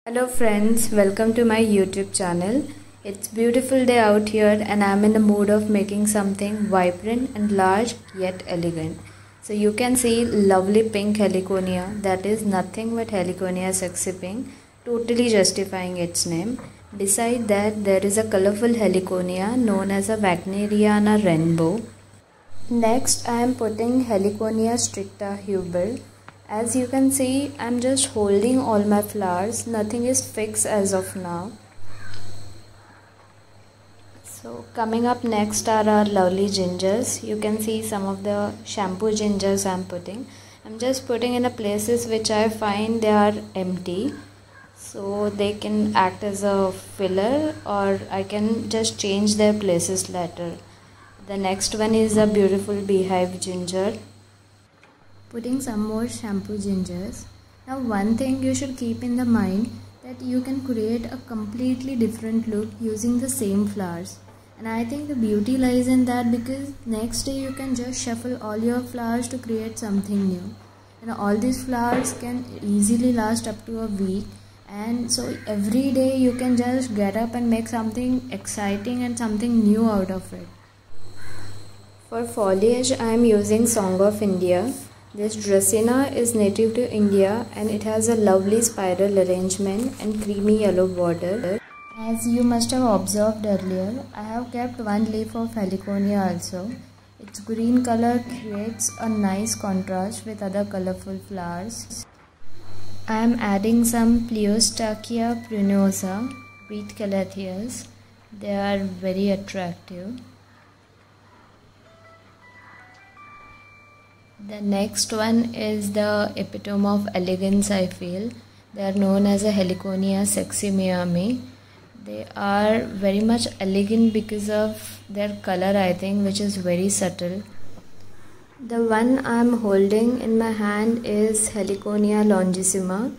Hello friends, welcome to my YouTube channel. It's beautiful day out here and I'm in the mood of making something vibrant and large yet elegant. So you can see lovely pink heliconia, that is nothing but heliconia sexy pink, totally justifying its name. Beside that there is a colorful heliconia known as a Wagneriana rainbow. Next I am putting Heliconia stricta Huber. As you can see, I'm just holding all my flowers, nothing is fixed as of now. So coming up next are our lovely gingers. You can see some of the shampoo gingers I'm putting. I'm just putting in a places which I find they are empty. So they can act as a filler or I can just change their places later. The next one is a beautiful beehive ginger. Putting some more shampoo gingers. Now one thing you should keep in the mind that you can create a completely different look using the same flowers. And I think the beauty lies in that because next day you can just shuffle all your flowers to create something new. And all these flowers can easily last up to a week. And so every day you can just get up and make something exciting and something new out of it. For foliage I am using Song of India. This Dracaena is native to India and it has a lovely spiral arrangement and creamy yellow border. As you must have observed earlier, I have kept one leaf of Heliconia also. Its green color creates a nice contrast with other colorful flowers. I am adding some Pleostachya pruinosa, wheat calatheas. They are very attractive. The next one is the epitome of elegance, I feel. They are known as a Heliconia sexy Miami. They are very much elegant because of their color, I think, which is very subtle. The one I am holding in my hand is Heliconia longissima.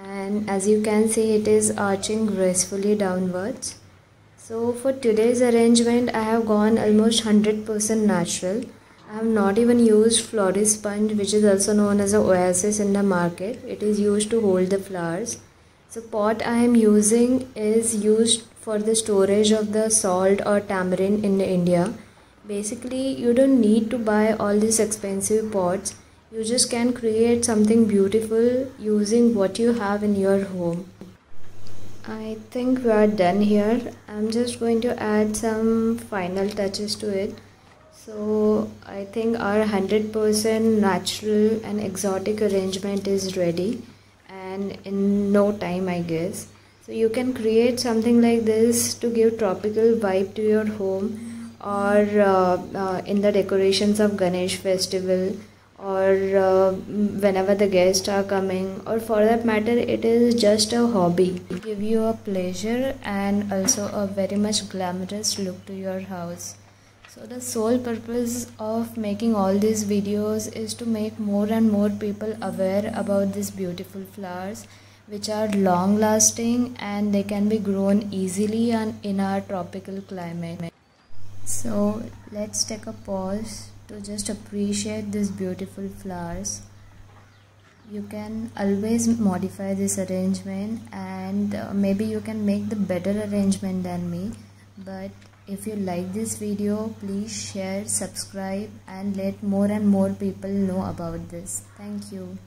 And as you can see, it is arching gracefully downwards. So for today's arrangement, I have gone almost 100% natural. I have not even used Florisponge, which is also known as an oasis in the market. It is used to hold the flowers. So pot I am using is used for the storage of the salt or tamarind in India. Basically, you don't need to buy all these expensive pots. You just can create something beautiful using what you have in your home. I think we are done here. I'm just going to add some final touches to it. So I think our 100% natural and exotic arrangement is ready and in no time, I guess. So you can create something like this to give tropical vibe to your home or in the decorations of Ganesh festival or whenever the guests are coming, or for that matter it is just a hobby. Give you a pleasure and also a very much glamorous look to your house. So the sole purpose of making all these videos is to make more and more people aware about these beautiful flowers which are long lasting and they can be grown easily in our tropical climate. So let's take a pause to just appreciate these beautiful flowers. You can always modify this arrangement and maybe you can make the better arrangement than me, but if you like this video, please share, subscribe and let more and more people know about this. Thank you.